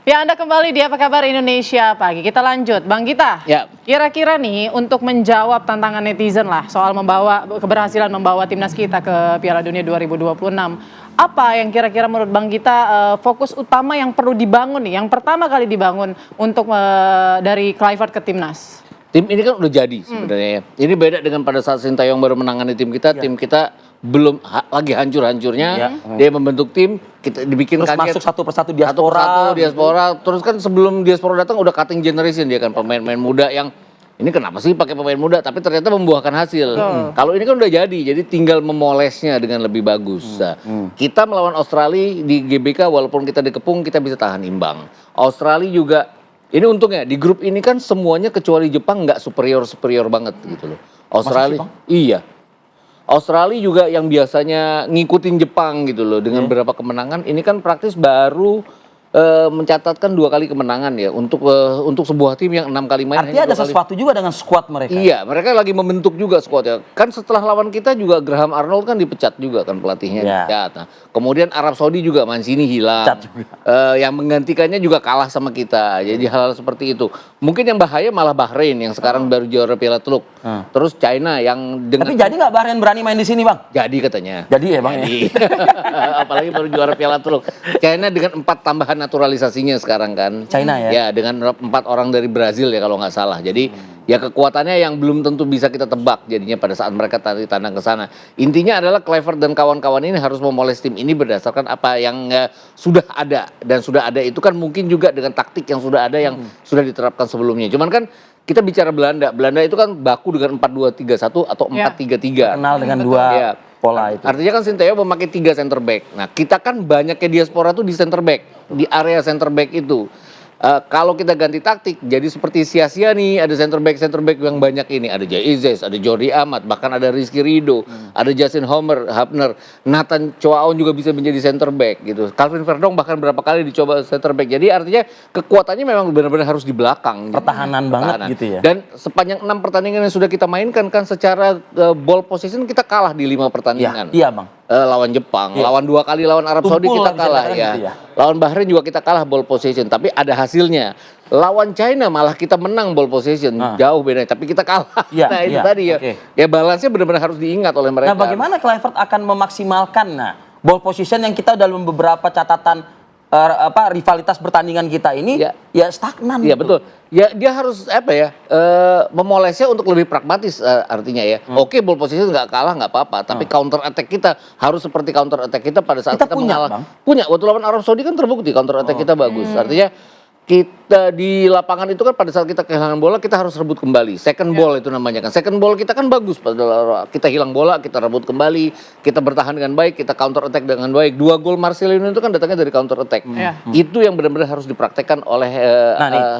Ya, Anda kembali di Apa Kabar Indonesia Pagi. Kita lanjut, Bang Gita. Ya. Kira-kira nih untuk menjawab tantangan netizen lah soal keberhasilan membawa timnas kita ke Piala Dunia 2026. Apa yang kira-kira menurut Bang Gita fokus utama yang perlu dibangun nih, yang pertama kali dibangun untuk dari Kluivert ke timnas? Tim ini kan udah jadi sebenarnya ya. Ini beda dengan pada saat Sintayong baru menangani tim kita. Tim kita belum lagi hancur-hancurnya. Dia membentuk tim, kita dibikin terus kaget. masuk satu persatu diaspora. Terus kan sebelum diaspora datang udah cutting generation dia kan, pemain-pemain muda yang ini kenapa sih pakai pemain muda tapi ternyata membuahkan hasil. Kalau ini kan udah jadi tinggal memolesnya dengan lebih bagus. Kita melawan Australia di GBK walaupun kita dikepung kita bisa tahan imbang. Australia juga ini untungnya di grup ini kan semuanya kecuali Jepang nggak superior banget gitu loh. Australia, iya. Australia juga yang biasanya ngikutin Jepang gitu loh dengan beberapa kemenangan. Ini kan praktis baru mencatatkan 2 kali kemenangan ya untuk sebuah tim yang 6 kali main. Artinya ada sesuatu juga dengan skuad mereka. Iya, mereka lagi membentuk juga skuadnya. Kan setelah lawan kita juga Graham Arnold kan dipecat juga kan pelatihnya. Nah, kemudian Arab Saudi juga Mancini hilang. Yang menggantikannya juga kalah sama kita. Jadi hal-hal seperti itu. Mungkin yang bahaya malah Bahrain yang sekarang baru juara Piala Teluk. Terus China yang dengan... Tapi jadi nggak Bahrain berani main di sini, Bang? Jadi katanya. Jadi ya, Bang. Jadi. Apalagi baru juara Piala Teluk. China dengan 4 tambahan naturalisasinya sekarang kan. China ya? Ya, dengan 4 orang dari Brazil ya kalau nggak salah. Jadi ya kekuatannya yang belum tentu bisa kita tebak jadinya pada saat mereka tandang ke sana. Intinya adalah Kluivert dan kawan-kawan ini harus memoles tim ini berdasarkan apa yang sudah ada. Dan sudah ada itu kan mungkin juga dengan taktik yang sudah ada yang sudah diterapkan sebelumnya. Cuman kan kita bicara Belanda. Belanda itu kan baku dengan 4-2-3-1 atau 4-3-3. Kenal dengan dua pola itu. Artinya kan Sintayong memakai 3 center back. Nah, kita kan banyaknya diaspora tuh di center back, di area center back itu. Kalau kita ganti taktik, jadi seperti sia-sia nih, ada center back yang banyak ini. Ada Jay Izes, ada Jordi Amat, bahkan ada Rizky Ridho, ada Justin Hapner, Nathan Choaon juga bisa menjadi center back gitu. Calvin Verdong bahkan berapa kali dicoba center back. Jadi artinya kekuatannya memang benar-benar harus di belakang. Pertahanan banget gitu ya. Dan sepanjang 6 pertandingan yang sudah kita mainkan kan secara ball position kita kalah di 5 pertandingan. Iya, Bang. Lawan Jepang, lawan 2 kali lawan Arab Saudi kita kalah ya. Gitu ya. Lawan Bahrain juga kita kalah ball possession, tapi ada hasilnya. Lawan China malah kita menang ball possession, jauh beda, tapi kita kalah. Nah itu tadi ya. Ya balance-nya benar-benar harus diingat oleh mereka. Nah, bagaimana Kluivert akan memaksimalkan ball position yang kita dalam beberapa catatan rivalitas pertandingan kita ini ya stagnan. Iya betul. Ya dia harus memolesnya untuk lebih pragmatis artinya ya. Oke, ball position nggak kalah nggak apa-apa, tapi counter attack kita harus seperti counter attack kita pada saat kita mengalah. Punya. Waktu lawan Arab Saudi kan terbukti counter attack kita bagus. Artinya kita di lapangan itu kan pada saat kita kehilangan bola kita harus rebut kembali. Second ball itu namanya kan. Second ball kita kan bagus pada kita hilang bola, kita rebut kembali, kita bertahan dengan baik, kita counter attack dengan baik. 2 gol Marcelino itu kan datangnya dari counter attack. Itu yang benar-benar harus dipraktekkan oleh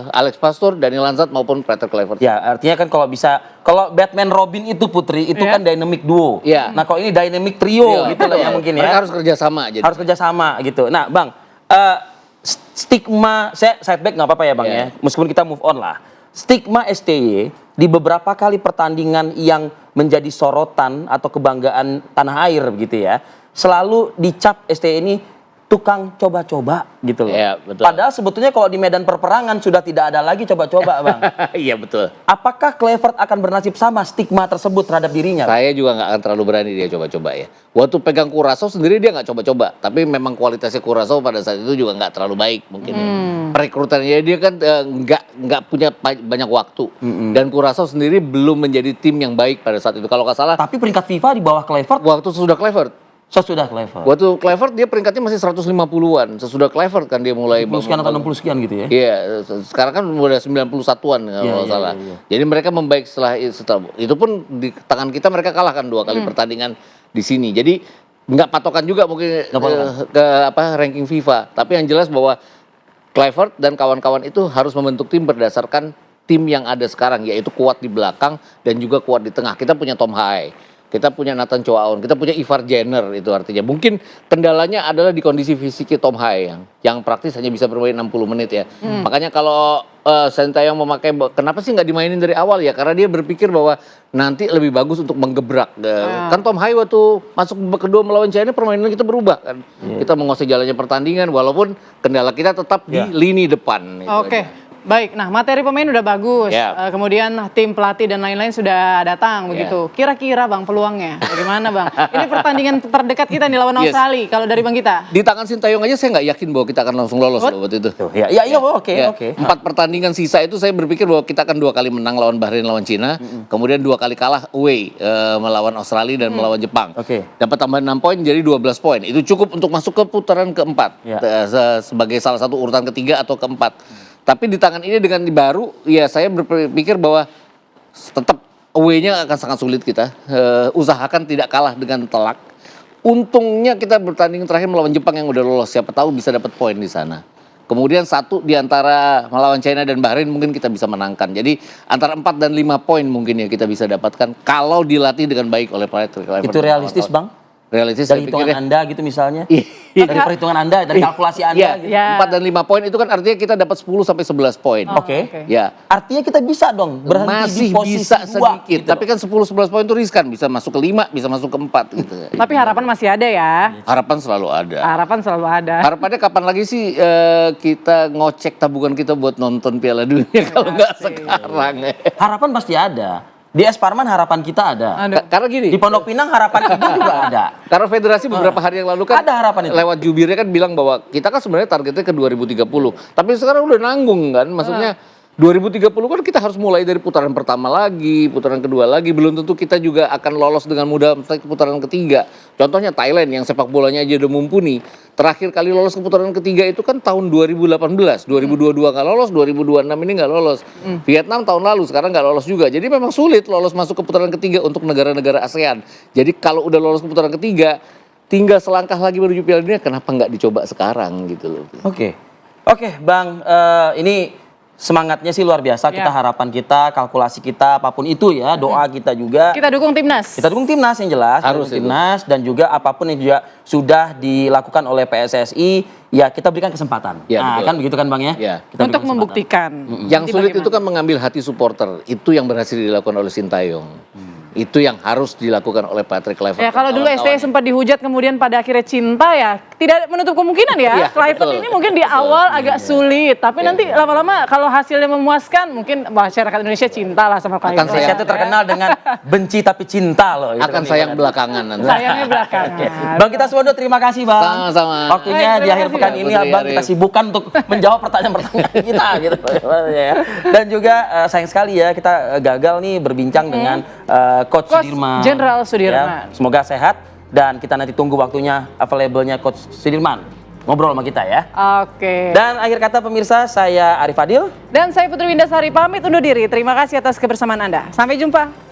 Alex Pastoor, Daniel Lanzat maupun Peter Kluivert. Ya, artinya kan kalau Batman Robin itu Putri itu kan dynamic duo. Nah, kalau ini dynamic trio gitu lah ya mungkin ya. Mereka harus kerjasama jadi. Harus kerjasama gitu. Nah, Bang, stigma side back nggak apa-apa ya Bang ya, meskipun kita move on lah. Stigma STY di beberapa kali pertandingan yang menjadi sorotan atau kebanggaan tanah air begitu ya, selalu dicap STY ini tukang coba-coba gitu loh. Iya, betul. Padahal sebetulnya kalau di medan perperangan sudah tidak ada lagi coba-coba, Bang. Iya betul. Apakah Kluivert akan bernasib sama stigma tersebut terhadap dirinya? Saya juga nggak akan terlalu berani dia coba-coba ya. Waktu pegang Curaçao sendiri dia nggak coba-coba, tapi memang kualitasnya Curaçao pada saat itu juga nggak terlalu baik mungkin. Perekrutannya dia kan nggak punya banyak waktu, dan Curaçao sendiri belum menjadi tim yang baik pada saat itu. Kalau nggak salah. Tapi peringkat FIFA di bawah Kluivert. Waktu sesudah Kluivert. Sesudah Kluivert. Waktu Kluivert dia peringkatnya masih 150-an. Sesudah Kluivert kan dia mulai 50 sekian atau 60 sekian gitu ya. Iya, sekarang kan udah 91-an kalau salah. Jadi mereka membaik setelah itu pun di tangan kita mereka kalahkan 2 kali pertandingan di sini. Jadi nggak patokan juga mungkin ke ranking FIFA. Tapi yang jelas bahwa Kluivert dan kawan-kawan itu harus membentuk tim berdasarkan tim yang ada sekarang, yaitu kuat di belakang dan juga kuat di tengah. Kita punya Tom Haay. kita punya Nathan Choaon, kita punya Ivar Jenner, itu artinya. Mungkin kendalanya adalah di kondisi fisiknya Tom Hai yang praktis hanya bisa bermain 60 menit ya. Makanya kalau Sintayong memakai, kenapa sih nggak dimainin dari awal ya? Karena dia berpikir bahwa nanti lebih bagus untuk menggebrak. Kan Tom Hai waktu masuk babak kedua melawan China permainan kita berubah kan. Kita menguasai jalannya pertandingan walaupun kendala kita tetap di lini depan. Itu Oke. aja. Baik, nah materi pemain udah bagus, Ya. kemudian tim pelatih dan lain-lain sudah datang begitu. Kira-kira Bang peluangnya bagaimana Bang? Ini pertandingan terdekat kita nih lawan Yes. Australia. Kalau dari Bang Gita? Di tangan Sintayong aja saya nggak yakin bahwa kita akan langsung lolos loh waktu itu. Tuh, ya, oke. Ya, 4 pertandingan sisa itu saya berpikir bahwa kita akan 2 kali menang lawan Bahrain, lawan Cina, kemudian 2 kali kalah away melawan Australia dan melawan Jepang. Oke. Dapat tambahan 6 poin jadi 12 poin. Itu cukup untuk masuk ke putaran keempat Ya. sebagai salah satu urutan ketiga atau keempat. Tapi di tangan ini dengan di baru, ya saya berpikir bahwa tetap away-nya akan sangat sulit kita. Usahakan tidak kalah dengan telak. Untungnya kita bertanding terakhir melawan Jepang yang udah lolos, siapa tahu bisa dapat poin di sana. Kemudian 1 di antara melawan China dan Bahrain mungkin kita bisa menangkan. Jadi antara 4 dan 5 poin mungkin ya kita bisa dapatkan kalau dilatih dengan baik oleh Patrick Kluivert. Itu realistis, Bang? Realistis Dari saya hitungan pikir ya. Anda gitu misalnya? Iya. Dari perhitungan Anda, dari kalkulasi Anda gitu? Ya. 4 dan 5 poin itu kan artinya kita dapat 10 sampai 11 poin. Oke. Ya. Artinya kita bisa dong berhenti Masih di posisi bisa 2, sedikit, gitu tapi loh. kan 10-11 poin itu riskan, bisa masuk ke 5, bisa masuk ke 4 gitu. Tapi harapan masih ada ya. Harapan selalu ada. Harapan selalu ada. Harapannya kapan lagi sih kita ngocek tabungan kita buat nonton Piala Dunia kalau nggak sekarang. Harapan pasti ada. Di Es Parman harapan kita ada. Aduh. Karena gini, Di Pondok Pinang harapan kita juga ada. karena federasi beberapa hari yang lalu kan Ada harapan itu. lewat jubirnya kan bilang bahwa kita kan sebenarnya targetnya ke 2030. Tapi sekarang udah nanggung kan, maksudnya 2030 kan kita harus mulai dari putaran pertama lagi, putaran kedua lagi. Belum tentu kita juga akan lolos dengan mudah ke putaran ketiga. Contohnya Thailand yang sepak bolanya aja udah mumpuni. Terakhir kali lolos ke putaran ketiga itu kan tahun 2018. 2022 nggak lolos, 2026 ini nggak lolos. Vietnam tahun lalu, sekarang nggak lolos juga. Jadi memang sulit lolos masuk ke putaran ketiga untuk negara-negara ASEAN. Jadi kalau udah lolos ke putaran ketiga, tinggal selangkah lagi menuju Piala Dunia, kenapa nggak dicoba sekarang gitu loh. Oke, Bang, ini semangatnya sih luar biasa. Kita harapan kita, kalkulasi kita, apapun itu ya, doa kita juga. Kita dukung timnas. Kita dukung timnas yang jelas, Harus dukung timnas dan juga apapun yang juga sudah dilakukan oleh PSSI, ya kita berikan kesempatan. Ya, Nah, betul. kan begitu kan Bang ya? Ya. Kita Untuk berikan membuktikan. Yang Nanti sulit itu bagaimana? kan mengambil hati supporter. Itu yang berhasil dilakukan oleh Sintayong. Itu yang harus dilakukan oleh Patrick Kluivert. Ya kalau dulu STY sempat dihujat kemudian pada akhirnya cinta ya tidak menutup kemungkinan ya. Iya, Kluivert betul. ini mungkin di awal agak sulit tapi nanti lama-lama kalau hasilnya memuaskan mungkin masyarakat Indonesia cinta lah sama Kluivert. Indonesia itu terkenal dengan benci tapi cinta loh. Itu Akan kan sayang ibaratnya. belakangan nanti. Sayangnya belakangan. Bang Kita Suwondo, terima kasih Bang. Sama-sama. Waktunya Baik, di terima akhir kasih. pekan ini Putri Abang Arif. kita sibukkan untuk menjawab pertanyaan-pertanyaan kita gitu. Ya. Dan juga sayang sekali ya kita gagal nih berbincang dengan Coach Coach Sudirman. Jenderal Sudirman. Ya, semoga sehat dan kita nanti tunggu waktunya available-nya Coach Sudirman ngobrol sama kita ya. Oke. Dan akhir kata pemirsa, saya Arif Fadil. Dan saya Putri Windasari pamit undur diri. Terima kasih atas kebersamaan Anda. Sampai jumpa.